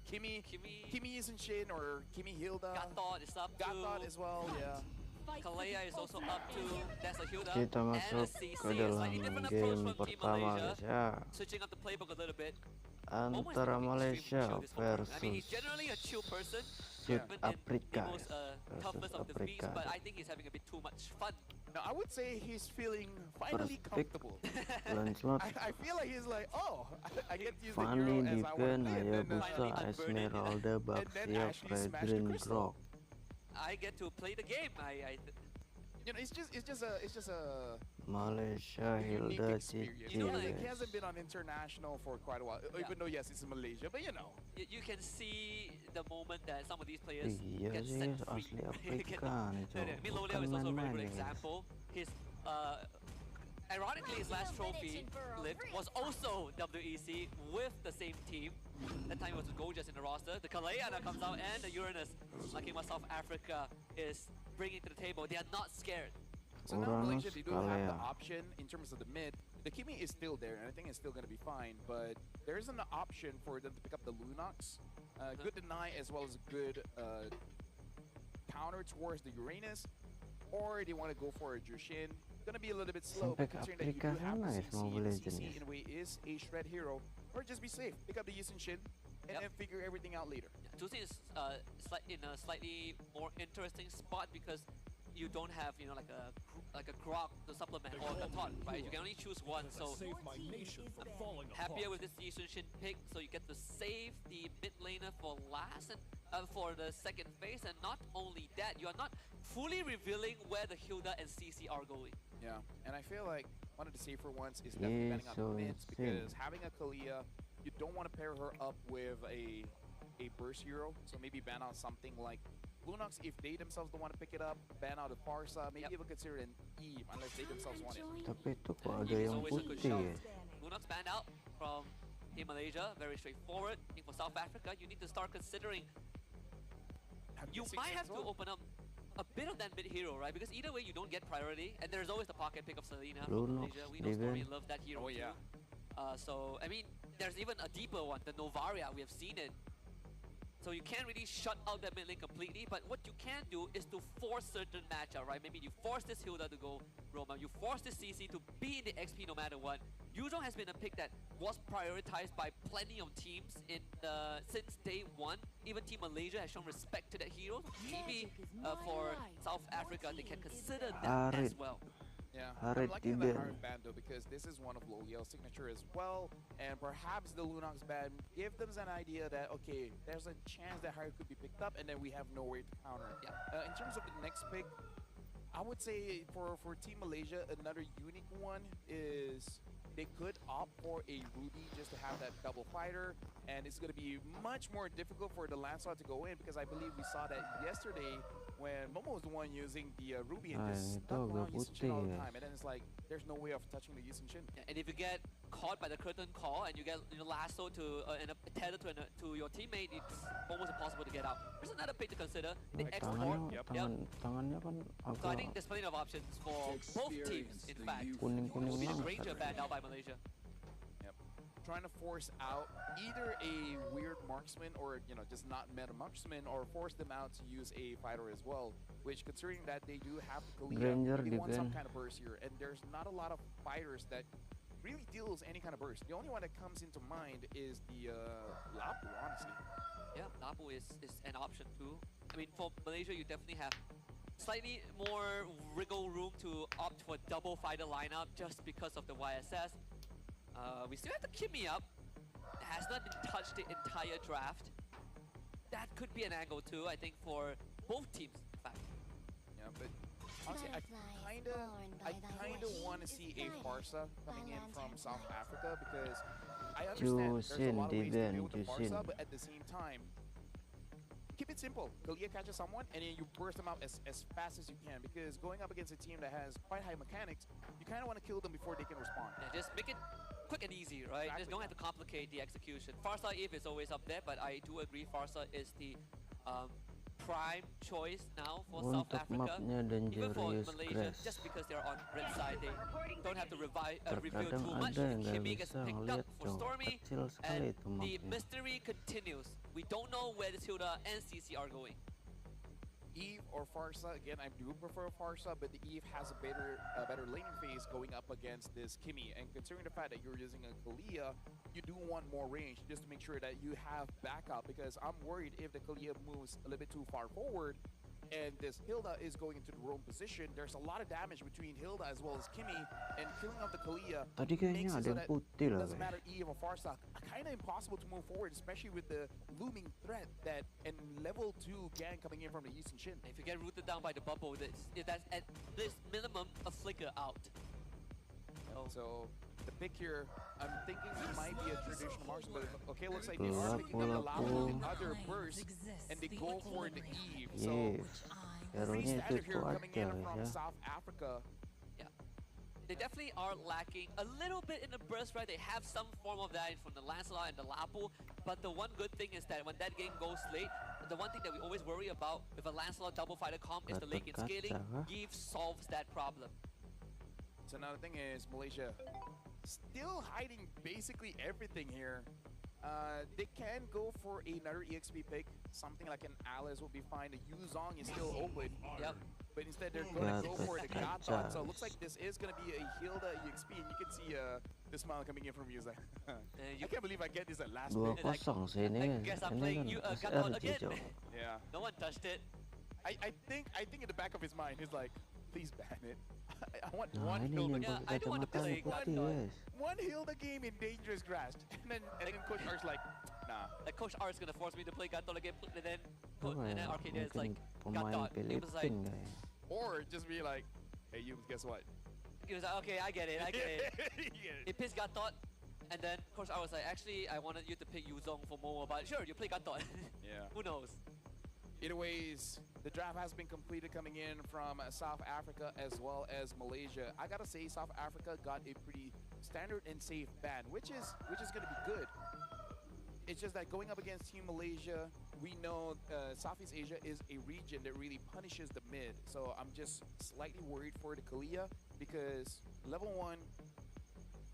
Kimi isn't Shin or Kimi Hilda. Gatot is up Gatot too. as well, yeah. Kalea is also up too. That's a Hilda Kita and a masuk CC. ke A dalam slightly different approach game from Team pertama Malaysia. guys ya, Switching up the playbook a little bit. antara Malaysia I mean, he's versus generally a chill person, South even in Africa the most toughest of defeats, but I think he's having a bit too much fun. No, I would say he's feeling finally comfortable. Lancelot I feel like he's like, oh, I get to use the Fanny hero as I want Dipen to play, and then Hayabusa Esmeralda Baxia Fredrin Grok. I get to play the game. you know, it's just a Malaysia unique Hilda experience. Cici You know, like, he guys. hasn't been on international for quite a while, even though yes, it's in Malaysia, but you know. You can see the moment that some of these players Iya get sih, set free. asli Afrika nih cowok. Mlbb is also a very good example. His ironically, his last trophy lift was also WEC with the same team. That time it was Gojas in the roster. The Kalea that comes out and the Uranus, like in what South Africa is bringing to the table. They are not scared. So now Malaysia, Uranus they do have the Kalea. option in terms of the mid. The Kimi is still there, and I think it's still going to be fine, but there isn't an option for them to pick up the Lunox. Good deny as well as good counter towards the Uranus, or they want to go for a Jushin. Gonna be a little bit slow, but considering that you do have the CC, and CC in a way is a shred hero, or just be safe, pick up the Yisun Shin, and then figure everything out later. Jushin is in a slightly more interesting spot because you don't have, you know, like a grok to supplement or a tot, right? You can only choose one, so happier with this Yisun Shin pick, so you get to save the mid laner for last and for the second phase, and not only that, you are not fully revealing where the Hilda and CC are going. Yeah, and I feel like one of the safer ones is definitely banning on the mids, because having a Kalea, you don't want to pair her up with a burst hero, so maybe ban out something like Lunox if they themselves don't want to pick it up, ban out a Farsa, maybe even consider an Eve unless they themselves want it. Tapi itu kok ada yang putih ya? Lunox banned out from Team Malaysia, very straightforward. I think for South Africa, you need to start considering you might have to open up a bit of that mid hero, right? Because either way, you don't get priority, and there's always the pocket pick of Selena from Malaysia. We know Story loves that hero too. So, I mean, there's even a deeper one, the Novaria, we have seen it. So you can't really shut out that mid lane completely, but what you can do is to force certain matchup, right? Maybe you force this Hilda to go Roma, you force this CC to be in the XP no matter what. Yuzhong has been a pick that was prioritized by plenty of teams in since day one. Even Team Malaysia has shown respect to that hero. Maybe for South Africa, they can consider that as well. Yeah, I'm liking the Harid ban though, because this is one of Loliel's signature as well, and perhaps the Lunox ban give them an idea that, okay, there's a chance that Harid could be picked up, and then we have nowhere to counter. In terms of the next pick, I would say for Team Malaysia, another unique one is they could opt for a Ruby just to have that double fighter, and it's going to be much more difficult for the Lancelot to go in, because I believe we saw that yesterday when Momo was the one using the Ruby and just stuck around Yisun Shin all the time, and then it's like there's no way of touching the Yisun Shin. Yeah, and if you get caught by the curtain call and you get lasso to and tethered to your teammate, it's almost impossible to get out. There's another pick to consider. The X4. Tangannya kan agak. So I think there's plenty of options for both teams. In fact, kuning-kuning be the banget. Ranger banned out by Malaysia. Yep. Trying to force out either a weird marksman or, you know, just not meta marksman, or force them out to use a fighter as well, which considering that they do have Kalea, they want some kind of burst here, and there's not a lot of fighters that really deals any kind of burst. The only one that comes into mind is the Lapu, honestly. Yeah, Lapu is an option too. I mean, for Malaysia, you definitely have slightly more wriggle room to opt for double fighter lineup just because of the YSS. We still have the Kimi up. It has not been touched the entire draft. That could be an angle too, I think, for both teams, in fact. Yeah, but honestly, I kinda want to see a Farsa coming in from South Africa, because I understand there's a lot of ways to deal with the Farsa, but at the same time, keep it simple. Kalea catches someone, and then you burst them out as fast as you can, because going up against a team that has quite high mechanics, you kind of want to kill them before they can respond. Yeah, just make it quick and easy, right? Just don't have to complicate the execution. Farsa Eve is always up there, but I do agree Farsa is the prime choice now for South Untuk Africa. mapnya Even for Dangerous Malaysia, Grass. just because they're on red side, they don't have to reveal Terkadang too much. ada yang nggak Kimi gets bisa picked ngeliat up for cowok, Stormy, kecil sekali and itu the mapnya. mystery continues. We don't know where this Hilda and CC are going. Eve or Farsa, again, I do prefer Farsa, but the Eve has a better laning phase going up against this Kimi. And considering the fact that you're using a Kalia, you do want more range just to make sure that you have backup, because I'm worried if the Kalia moves a little bit too far forward and this Hilda is going into the wrong position, there's a lot of damage between Hilda as well as Kimi, and killing off the Kalia Tadi kayaknya makes it ada so yang that putih it lah, doesn't guys. matter Eve or Farsa. Kind of impossible to move forward, especially with the looming threat that and level 2 gang coming in from the east and Shin. If you get rooted down by the bubble, that's at least minimum a flicker out. So the pick here, I'm thinking it might be a traditional marksman, but okay, looks like they are picking up the lava with other bursts, and they go for the Eve. So pretty Hero-nya itu standard here coming kuat ya, in guys from ya. South Africa. Yeah, they definitely are lacking a little bit in the burst, right? They have some form of that from the Lancelot and the Lapu, but the one good thing is that when that game goes late, the one thing that we always worry about with a Lancelot double fighter comp is the late game scaling. Eve solves that problem. So another thing is Malaysia still hiding basically everything here. They can go for another EXP pick. Something like an Alice will be fine. The Yuzong is still open. Yep. But instead they're going to go for the Gatot. So it looks like this is going to be a Hilda EXP. And you can see the smile coming in from Yuza. I can't believe I get this at last pick. 2-0 sih ini I guess I'm kan. playing Ini kan Gatot SRJ, again. Cok. Yeah. No one touched it. I think in the back of his mind, he's like, please ban it. I want Nah, one ini Hilda nih Yeah, game. I don't want to kacamata play putih, Gatot. guys. One Hilda game in dangerous grass. And then Coach R's like, nah. Like Coach R is gonna force me to play Gatot again, and then Apa and then ya, Arcadia is like mungkin pemain Gatot. He was like, Filipin, guys. Or just be like, hey, you, guess what? he was like, okay, I get it. Yeah. He pissed Gatot, and then Coach R was like, actually, I wanted you to pick Yuzong for Momo, but sure, you play Gatot. Yeah. Who knows? Either ways, the draft has been completed coming in from South Africa as well as Malaysia. I gotta say, South Africa got a pretty standard and safe ban, which is gonna be good. It's just that going up against Team Malaysia, we know Southeast Asia is a region that really punishes the mid. So I'm just slightly worried for the Kalia, because level 1,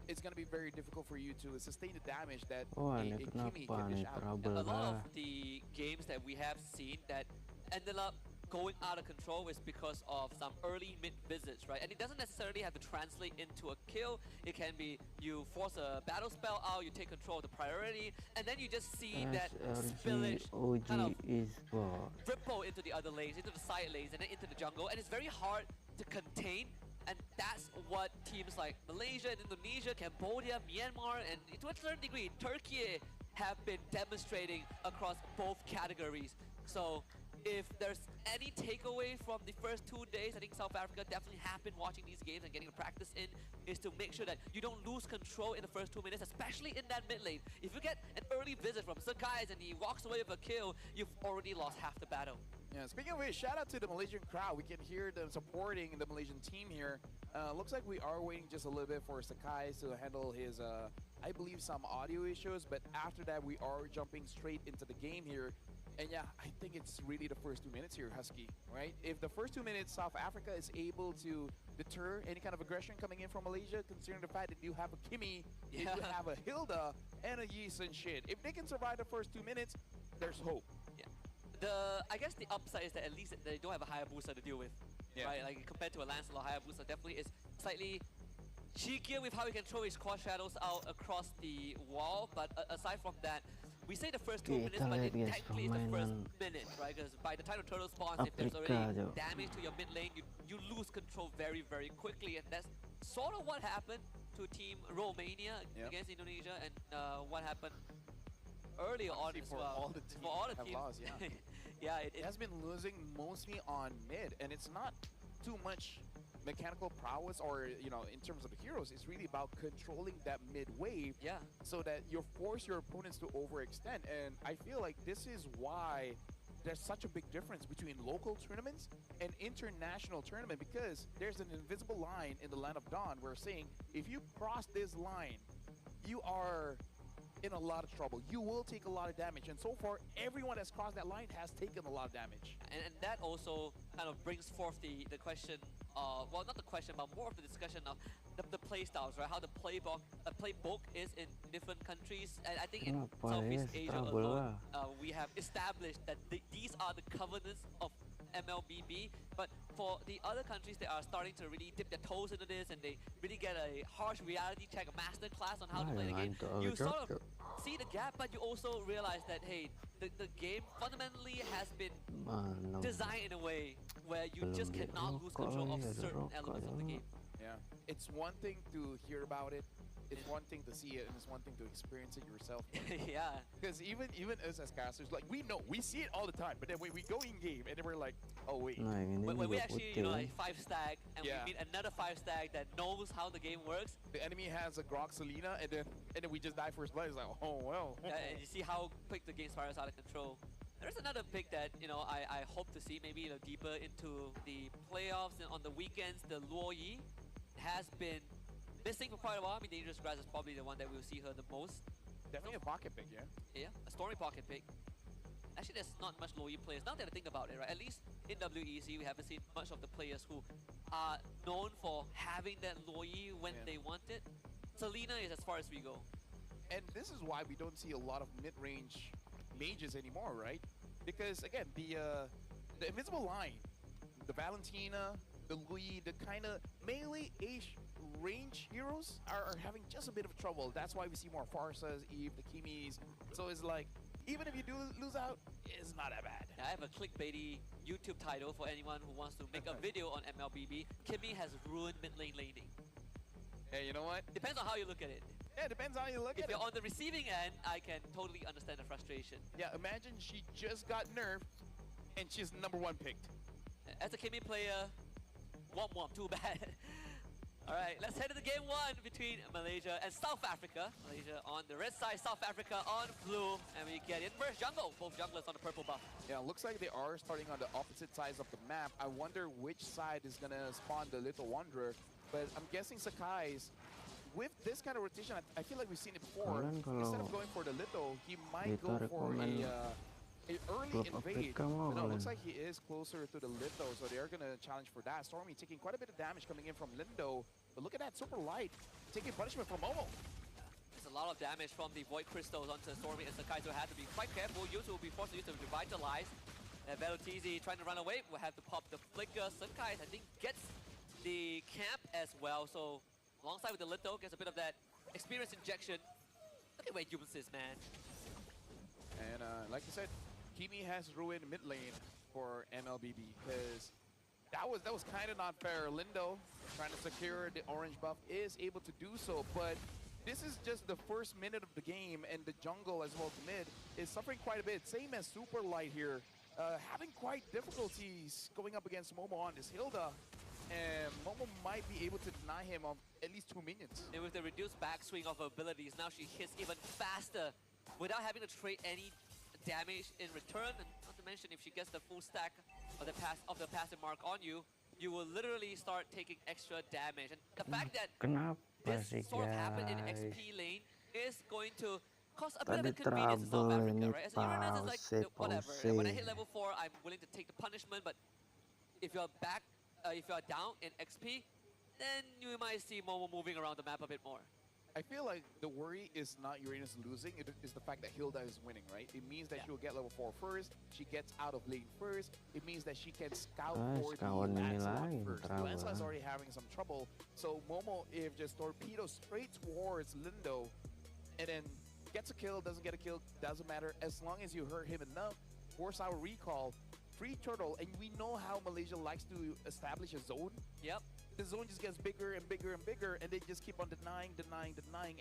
it's going to be very difficult for you to sustain the damage that Wah, a ini Kimi kenapa can nih dish out. trouble A lot lah. of the games that we have seen that ended up going out of control is because of some early mid visits, right? And it doesn't necessarily have to translate into a kill. It can be you force a battle spell out, you take control of the priority, and then you just see that spillage SRJ kind of OG Esports. ripple into the other lanes, into the side lanes, and then into the jungle, and it's very hard to contain. And that's what teams like Malaysia and Indonesia, Cambodia, Myanmar, and to a certain degree, Turkey have been demonstrating across both categories. So if there's any takeaway from the first 2 days, I think South Africa definitely have been watching these games and getting the practice in, is to make sure that you don't lose control in the first 2 minutes, especially in that mid lane. If you get an early visit from Sakai's and he walks away with a kill, you've already lost half the battle. Yeah, speaking of which, shout out to the Malaysian crowd. We can hear them supporting the Malaysian team here. Looks like we are waiting just a little bit for Sakai to handle his, I believe, some audio issues. But after that, we are jumping straight into the game here. And yeah, I think it's really the first 2 minutes here, Husky, right? If the first 2 minutes South Africa is able to deter any kind of aggression coming in from Malaysia, considering the fact that you have a Kimi, you have a Hilda, and a Yeesun shit. If they can survive the first 2 minutes, there's hope. I guess the upside is that at least they don't have a Hayabusa to deal with, right? Like compared to a Lancelot, Hayabusa definitely is slightly cheekier with how he can throw his cross shadows out across the wall. But aside from that, we say the first 2 minutes, but it technically is the first minute, right? Because by the time the turtle spawns, if there's already damage to your mid lane, you lose control very, very quickly, and that's sort of what happened to Team Romania against Indonesia, and what happened earlier on as well. For all the teams teams. lost, yeah. Yeah, It has been losing mostly on mid, and it's not too much mechanical prowess or, you know, in terms of the heroes. It's really about controlling that mid wave so that you force your opponents to overextend. And I feel like this is why there's such a big difference between local tournaments and international tournament, because there's an invisible line in the Land of Dawn where saying if you cross this line, you are in a lot of trouble. You will take a lot of damage. And so far, everyone that's crossed that line has taken a lot of damage. And that also kind of brings forth the question, well, not the question, but more of the discussion of the play styles, right? How the playbook is in different countries. And I think in Southeast Asia alone, we have established that these are the covenants of Mlbb, but for the other countries, they are starting to really dip their toes into this, and they really get a harsh reality check, a master class on how to play the game. You sort of see the gap, but you also realize that, hey, the game fundamentally has been designed in a way where you just cannot lose control of certain elements of the game. Yeah, it's one thing to hear about it, it's one thing to see it, and it's one thing to experience it yourself. Yeah. Because even us as casters, like, we see it all the time, but then when we go in game and then we're like, oh wait. When we actually, you know, like 5-stack and we meet another 5-stack that knows how the game works. The enemy has a Grok Selena, and then we just die first blood. It's like, oh well. Yeah, and you see how quick the game spirals out of control. There's another pick that, you know, I hope to see maybe, you know, deeper into the playoffs and on the weekends. The Luo Yi has been missing for quite a while. I mean, Dangerous Grass is probably the one that we'll see her the most. Definitely a pocket pick, yeah. Yeah, a Stormy pocket pick. Actually, there's not much Luo Yi players. Now that I think about it, right? At least in WEC, we haven't seen much of the players who are known for having that Luo Yi when they want it. Selena is as far as we go. And this is why we don't see a lot of mid-range mages anymore, right? Because again, the invisible line, the Valentina, the Louis, the kind of melee-ish range heroes are having just a bit of trouble. That's why we see more Farsas, Eve, the Kimis. So it's like, even if you do lose out, it's not that bad. I have a clickbaity YouTube title for anyone who wants to make a video on Mlbb. Kimmy has ruined mid lane laning. Hey, you know what? Depends on how you look at it. Yeah, depends how you look at it. If you're on the receiving end, I can totally understand the frustration. Yeah, imagine she just got nerfed and she's #1 picked. As a Kimmy player, womp, too bad. Alright, let's head to the game 1 between Malaysia and South Africa. Malaysia on the red side, South Africa on blue. And we get inverse jungle, both junglers on the purple buff. Yeah, looks like they are starting on the opposite sides of the map. I wonder which side is gonna spawn the Little Wanderer. But I'm guessing Sakai's, with this kind of rotation, I feel like we've seen it before. Instead of going for the Little, he might go for a early invade. But no, it looks like he is closer to the Lindo, so they are going to challenge for that. Stormy taking quite a bit of damage coming in from Lindo. But look at that, super light, taking punishment from Momo. There's a lot of damage from the Void Crystals onto Stormy and Sakai, so have to be quite careful. Yuzu will be forced to use to revitalize. Velutizi trying to run away, will have to pop the flicker. Sakai, I think, gets the camp as well, so alongside with the Lindo, gets a bit of that experience injection. Look at where Yums is, man. And like you said, Kimi has ruined mid lane for Mlbb because that was kind of not fair. Lindo, trying to secure the orange buff, is able to do so, but this is just the first minute of the game, and the jungle as well as mid is suffering quite a bit. Same as Super Light here, having quite difficulties going up against Momo on this Hilda, and Momo might be able to deny him of at least 2 minions. And with the reduced backswing of her abilities, now she hits even faster without having to trade any damage in return. And not to mention, if she gets the full stack of the passive mark on you, you will literally start taking extra damage. And the fact that this sort of happened in XP lane is going to cause a bit of inconvenience in South Africa, right? As Uranus is like, whatever. When I hit level 4, I'm willing to take the punishment, but if you're back, if you're down in XP, then you might see Momo moving around the map a bit more. I feel like the worry is not Uranus losing, it is the fact that Hilda is winning, right? It means that she will get level 4 first, she gets out of lane first, it means that she can scout for the Lancelot first. Lancelot is already having some trouble, so Momo, if just torpedoes straight towards Lindo, and then gets a kill, doesn't get a kill, doesn't matter, as long as you hurt him enough, force our recall, free turtle, and we know how Malaysia likes to establish a zone. Yep. The zone just gets bigger and bigger and bigger, and they just keep on denying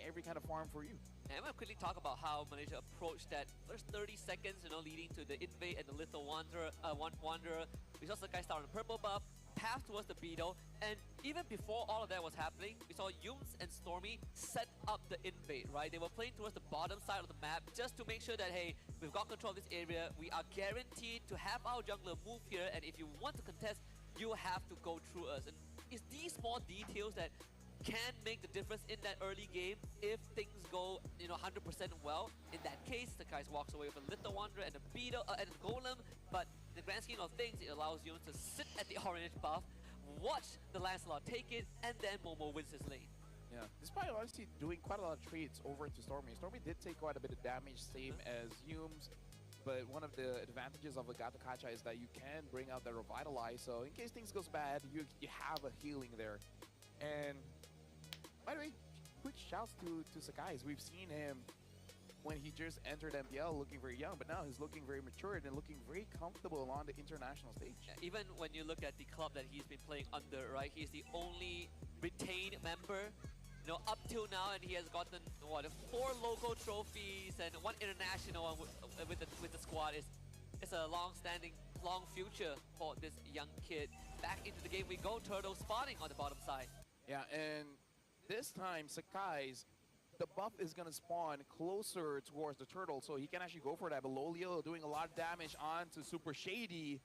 every kind of farm for you. And I'm going to quickly talk about how Malaysia approached that first 30 seconds, you know, leading to the invade and the Little Wanderer. We saw Sakai start on the purple buff, path towards the Beetle, and even before all of that was happening, we saw Yums and Stormy set up the invade, right? They were playing towards the bottom side of the map just to make sure that, hey, we've got control of this area, we are guaranteed to have our jungler move here, and if you want to contest, you have to go through us. And it's these small details that can make the difference in that early game if things go, 100% well. In that case, Sakai walks away with a Little Wanderer and a Beetle and a Golem, but in the grand scheme of things, it allows Yums to sit at the orange buff, watch the Lancelot take it, and then Momo wins his lane. Yeah, despite honestly doing quite a lot of trades over to Stormy. Stormy did take quite a bit of damage, same as Yums. But one of the advantages of Gato Kacha is that you can bring out the Revitalize. So in case things goes bad, you have a healing there. And by the way, quick shouts to Sakai. We've seen him when he just entered MPL looking very young, but now he's looking very matured and looking very comfortable on the international stage. Yeah, even when you look at the club that he's been playing under, right? He's the only retained member, up till now, and he has gotten 4 local trophies and 1 international with the squad. It's a long-standing, long future for this young kid. Back into the game we go. Turtle spawning on the bottom side. Yeah, and this time Sakai's the buff is gonna spawn closer towards the turtle, so he can actually go for that. But Lolio doing a lot of damage onto Super Shady,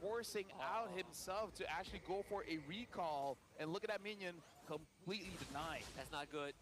forcing out himself to actually go for a recall. And look at that minion, completely denied. That's not good.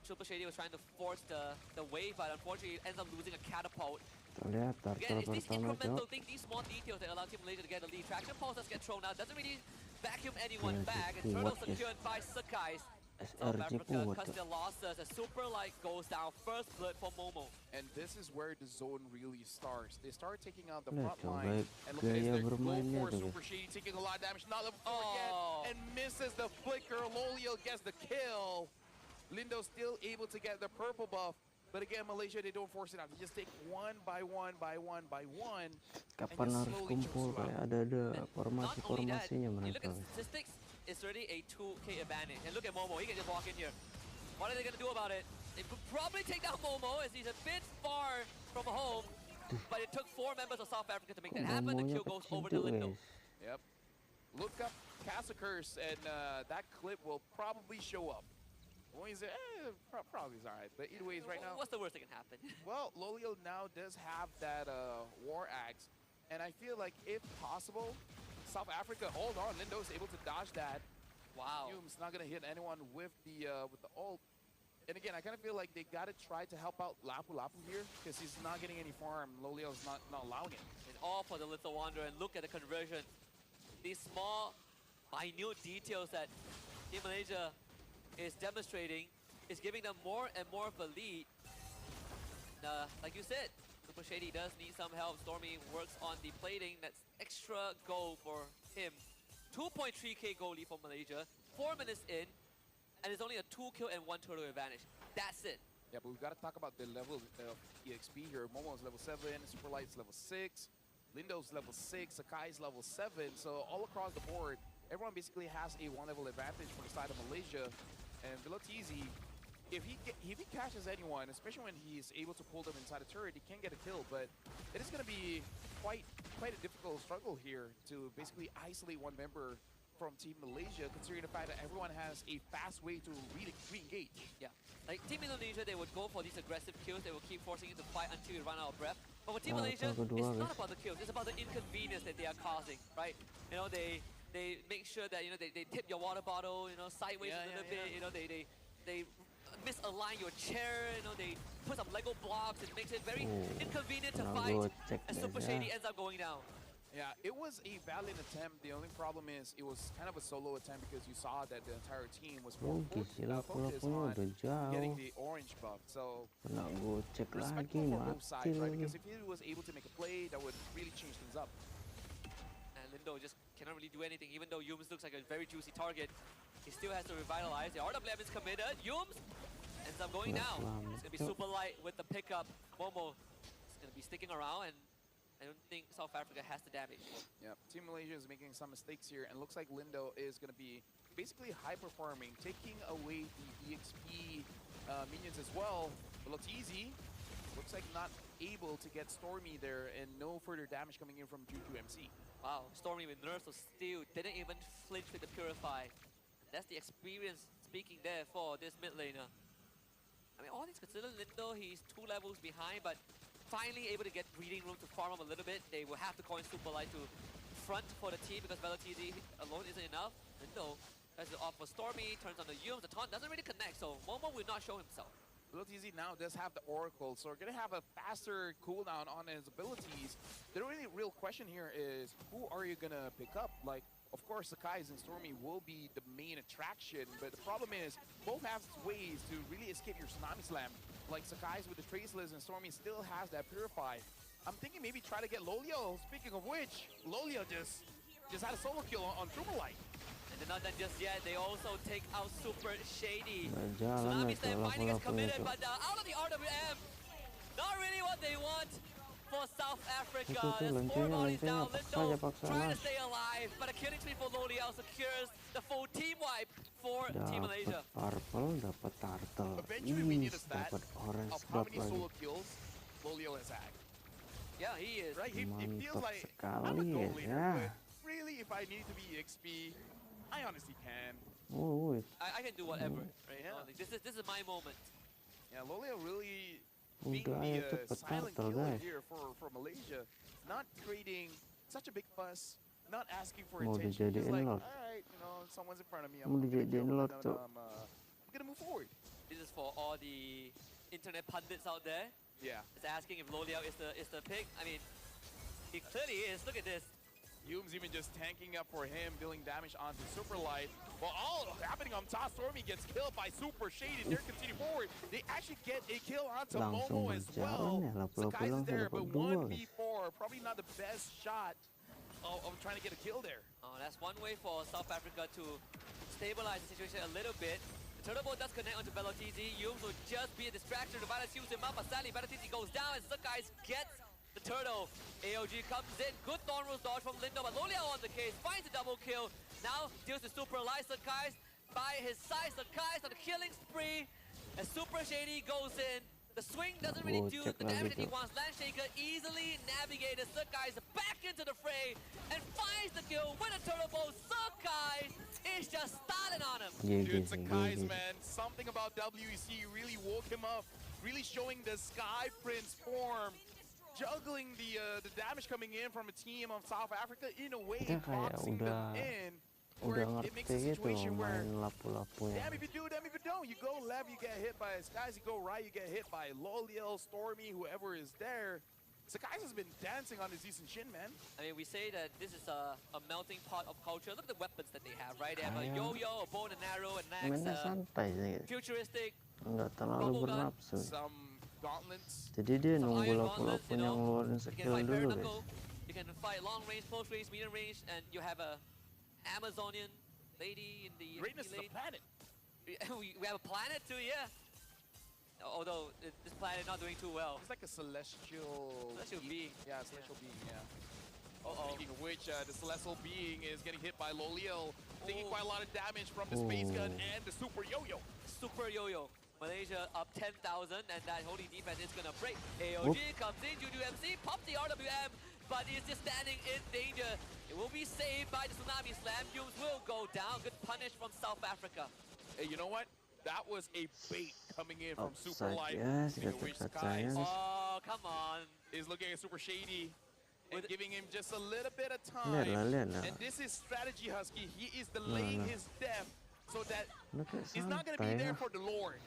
Super Shady was trying to force the wave, but unfortunately it ends up losing a catapult. Lihat Again, it's these pertama, incremental Cok. things, these small details that allow Team Malaysia to get the lead. Traction pulse does get thrown out, doesn't really vacuum anyone back, and Turtle secured by Sakai. South SRG Africa kuat. cuts their losses as Super Light goes down. First blood for Momo. And this is where the zone really starts. They start taking out the Lihat front coba line. And look at this, gaya they're bermainnya go for tuh. Super Shady, taking a lot of damage. Not level 4 yet, and misses the flicker. Lolio gets the kill. Lindo still able to get the purple buff. But again, Malaysia, they don't force it out. They just take one by one by one by one. Kapan harus kumpul kayak ada formasi-formasinya you look mereka. at statistics, it's already a 2k advantage. And look at Momo, he can just walk in here. What are they going to do about it? They could probably take down Momo as he's a bit far from home. But it took 4 members of South Africa to make that happen. The kill goes over to Lindo. Yep. Look up Casa Curse, and that clip will probably show up. When he's probably is alright, but either ways right now. What's the worst that can happen? Well, Lolio now does have that war axe, and I feel like if possible, South Africa, hold on, Lindo's able to dodge that. Wow. Hume's not gonna hit anyone with the ult. And again, I kind of feel like they gotta try to help out Lapu Lapu here because he's not getting any farm. Lolio's not allowing it. It's all for the Little Wanderer, and look at the conversion. These small, minute details that Team Malaysia is demonstrating is giving them more and more of a lead. Like you said, Super Shady does need some help. Stormy works on the plating. That's extra goal for him. 2.3k goal lead for Malaysia. 4 minutes in, and it's only a 2 kill and 1 turtle advantage. That's it. Yeah, but we've got to talk about the level of EXP here. Momo's level 7, Super Light's level 6, Lindo's level 6, Sakai's level 7. So all across the board, everyone basically has a 1 level advantage for the side of Malaysia. And below TZ, if he catches anyone, especially when he's able to pull them inside a turret, he can get a kill. But it is going to be quite a difficult struggle here to basically isolate one member from Team Malaysia, considering the fact that everyone has a fast way to re-engage. Yeah, like Team Indonesia, they would go for these aggressive kills. They will keep forcing you to fight until you run out of breath. But for Team Malaysia, it's not about the kills. It's about the inconvenience that they are causing, right? They make sure that they tip your water bottle sideways a little bit. They misalign your chair. They put some Lego blocks. It makes it very inconvenient to fight. And Super Shady ends up going down. Yeah, it was a valiant attempt. The only problem is it was kind of a solo attempt because you saw that the entire team was focused on getting the orange buff. So respectful for both sides, right? Because if he was able to make a play, that would really change things up. And Lindo just cannot really do anything, even though Yums looks like a very juicy target. He still has to revitalize. The RWM is committed. Yums ends up going down. It's going to be Super Light with the pickup. Momo is going to be sticking around, and I don't think South Africa has the damage. Yeah, Team Malaysia is making some mistakes here, and looks like Lindo is going to be basically high-performing, taking away the EXP minions as well. Below TZ, looks like not able to get Stormy there, and no further damage coming in from Juju MC. Wow, Stormy with nerfs of steel, didn't even flinch with the Purify. That's the experience speaking there for this mid laner. I mean, all these considered, Lindo, he's 2 levels behind, but finally able to get breathing room to farm him a little bit. They will have to coin Super Light to front for the team because Velo TZ alone isn't enough. Lindo Tries to opt for Stormy, turns on the Yums, the taunt doesn't really connect, so Momo will not show himself. Easy now does have the Oracle, so we're going to have a faster cooldown on his abilities. The really real question here is, who are you going to pick up? Like, of course, Sakai's and Stormy will be the main attraction, but the problem is, both have ways to really escape your Tsunami Slam. Like, Sakai's with the Traceless and Stormy still has that Purify. I'm thinking maybe try to get Lolio. Speaking of which, Lolio just had a solo kill on Trooper Light. And they're not done just yet, they also take out Super Shady. Tsunami Slam finally gets committed, but out of the RWM, not really what they want for South Africa. There's 4 bodies down, Lindo trying to stay alive, but a killing spree for Loliao secures the full team wipe for Team Malaysia. Purple, dapat turtle. Eventually we need a stat dapat orange of how buff many lagi. solo kills Lolio has had. Yeah, he is. Right, he feels Mantap like I'm a sekali gold leader, ya. but really if I need to be EXP, I honestly can. Oh, I can do whatever, right? Yeah. Like, this is my moment. Yeah, Lolio really being udah ayo the cepet silent turtle killer guys. here for Malaysia, not creating such a big fuss, not asking for Mau attention. He's dijadiin like, lord. alright, you know, someone's in front of me. Mau gonna dijadiin kill them, lord and tuh. I'm gonna move forward. This is for all the internet pundits out there. Yeah. It's asking if Loliao is the pick. I mean, he clearly is. Look at this. Hume's even just tanking up for him, dealing damage onto Super Light. Well, all happening on top, Stormy gets killed by Super Shady. They're continuing forward. They actually get a kill onto Langsung Momo as berjalan well. ya, Sakai's is there, but dapat 2 guys. 1v4, probably not the best shot of trying to get a kill there. Oh, that's one way for South Africa to stabilize the situation a little bit. The turtle boat does connect onto Velotizi. Yums will just be a distraction. The Violence shoots him up, but sadly Velotizi goes down and Sakai gets the turtle. AOG comes in. Good Thorn Rose dodge from Lindo, but Loliao on the case finds a double kill. Now deals with Super Light. Sakai by his side. Sakai on the killing spree. And Super Shady goes in. The swing doesn't really do the damage that he wants. Landshaker easily navigated. Sakai back into the fray and finds the kill with a turtle bow. Sakai is just starting on him. Dude, Sakai's, man, something about WEC really woke him up. Really showing the Sky Prince form. Juggling the damage coming in from a team of South Africa in a way, boxing them in. Udah It makes ngerti a gitu situation where, main lapu-lapu ya. damn if you do, damn if you don't. You go left, you get hit by Skies. You go right, you get hit by Loliel, Stormy, whoever is there. Sakai's has been dancing on his decent chin, man. I mean, we say that this is a melting pot of culture. Look at the weapons that they have, right? They have a yo-yo, a bow and arrow, an axe, Mainnya santai sih, futuristic. nggak terlalu bernafsu. Some gauntlets. Jadi dia Some nunggu iron lapu-lapunya gauntlets, you know. ngeluarin You can skill fight bare dulu guys. knuckle, you can fight long range, close range, medium range, and you have a Amazonian lady in the Greatness of the lane. planet. we have a planet too, yeah. Although this planet not doing too well. It's like a celestial being. Yeah, celestial being, yeah. Uh-oh. Speaking of which, the celestial being is getting hit by Loliel, taking Oh. quite a lot of damage from the space gun and the super yo-yo. Super yo-yo. Malaysia up 10,000, and that holy defense is gonna break. AOG comes in, Juju MC pops the RWM, but is just standing in danger. It will be saved by the Tsunami Slam. Yums will go down. Good punish from South Africa. Hey, you know what? That was a bait coming in from Super Offside Light. ya, Speaking of which, sikat-sikat Sky saya. Oh, come on. is looking at Super Shady and With- giving him just a little bit of Lihat time. lah. And this is strategy, Husky. He is delaying his death so that Look at he's not going to santai be there ya. for the Lord.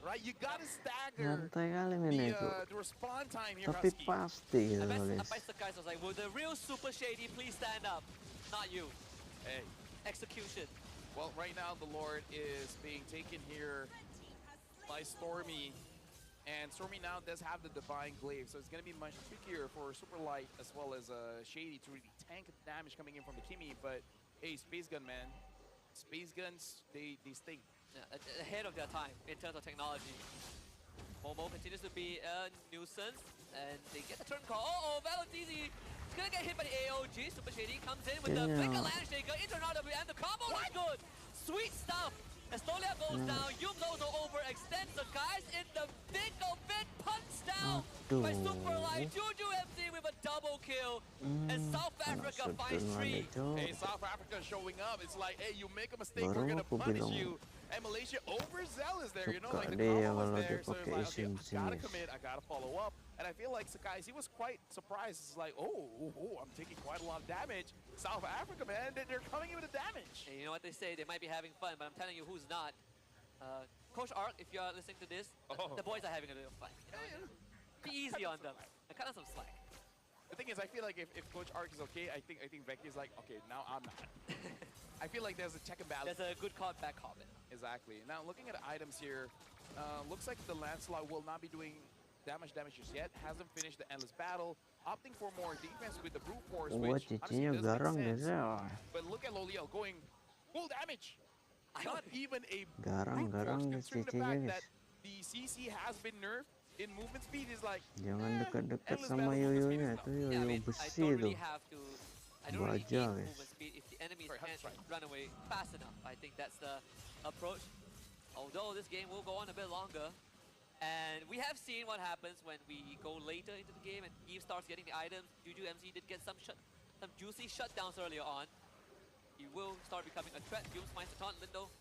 Right? You got to stagger Santai kali nih tuh. the respawn time here, Tapi Husky. pasti gitu I loh bet guys. Sakai was like, will the real Super Shady please stand up? Not you. Hey. Execution. Well, right now the Lord is being taken here by Stormy. And Stormy now does have the Divine Glaive, so it's going to be much trickier for Super Light as well as Shady to really tank the damage coming in from the Kimi. But hey, Space Gun, man. Space Guns, they stink. Yeah, ahead of their time in terms of technology. Momo continues to be a nuisance, and they get the turn call. Oh, Valentizi is gonna get hit by the AOG. Super Shady comes in with the Flicker Land Shaker into an RWM. The combo is good. Sweet stuff. As Stolia goes down, Yums also overextends the guys in the thick of it. Punch down by Super Light. Juju MC with a double kill. And South Africa finds 3. Hey, South Africa showing up. It's like, hey, you make a mistake, Baru we're gonna aku punish bilang, you. And Malaysia overzealous there, you know, suka like the dia combo was kalau there. dia So it's pakai like, okay, I gotta isim-simis. commit, I gotta follow up. And I feel like Sakai, he was quite surprised. It's like, oh, I'm taking quite a lot of damage. South Africa, man, they're coming in with the damage. And you you know what they say, they might be having fun, but I'm telling you who's not. Coach Ark, if you're listening to this, the boys are having a little fun. You know? Be easy on them. Kind of some slack. The thing is, I feel like if Coach Ark is okay, I think Becky is like, okay, now I'm not. I feel like there's a check and balance. There's a good call back comment. Exactly. Now looking at the items here, looks like the Lancelot will not be doing damage just yet. Hasn't finished the endless battle. Opting for more defense with the brute force, which honestly doesn't make sense. But look at Loliel going full damage. Not even a brute force, considering the fact that the CC has been nerfed in movement speed is like. Jangan dekat-dekat sama yoyonya itu yoyo besi itu. I don't really need movement speed if the enemies can't run away fast enough. I think that's the approach. Although this game will go on a bit longer. And we have seen what happens when we go later into the game and Eve starts getting the items. Juju MC did get some juicy shutdowns earlier on. He will start becoming a threat. Jules finds the taunt. Lindo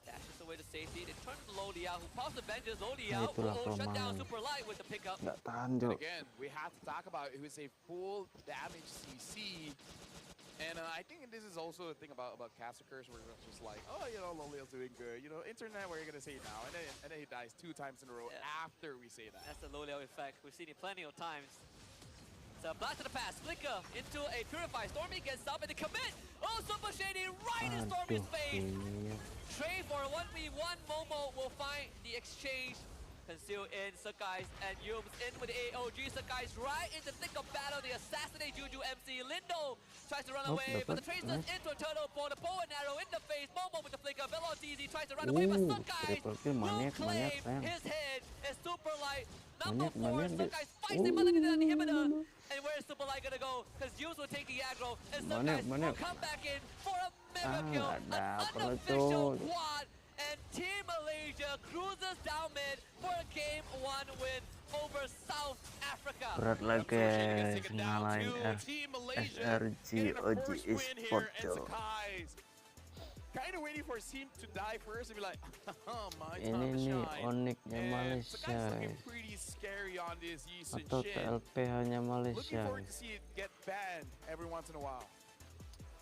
dashes away to safety. They turn to Loliao, who pops the Avengers. Loliao shut down super light with the pickup. And again, we have to talk about it was a full damage CC. And I think this is also a thing about Cassicers, where it's just like, oh, you know, Loliel's doing good. You know, internet, what are you going to say now? And then he dies 2 times in a row after we say that. That's the Loliel effect. We've seen it plenty of times. So blast to the pass, Flicker into a Purify. Stormy gets up and they commit. Oh, Super Shady right in Stormy's face. Trade for a 1v1. Momo will find the exchange. Conceal in Sakai's and Yums in with the AOG. Sakai's right in the thick of battle. They assassinate Juju MC. Lindo tries to run away, but the trace us into a turtle for the bow and arrow in the face. Momo with the flicker. Veloz tries to run away, but Sakai's will claim his head as Super Light. Number 4, Sakai's fights him underneath the inhibitor. And where's Super Light gonna go? Because Yums will take the aggro, and Sakai's will come back in for a mega kill. An unofficial quad. And Team Malaysia cruises down mid for a Game 1 win over South Africa. Berat lagi ngalahin SRG OG Esport tuh. Kind of waiting for his team to die first and be like, oh, my ini nih Onyxnya Malaysia atau TLPH-nya Malaysia. Looking forward to see it get banned every once in a while.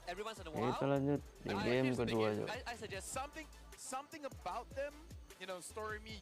Every once in a while. Kita lanjut di game kedua. I suggest something about them, you know, Stormy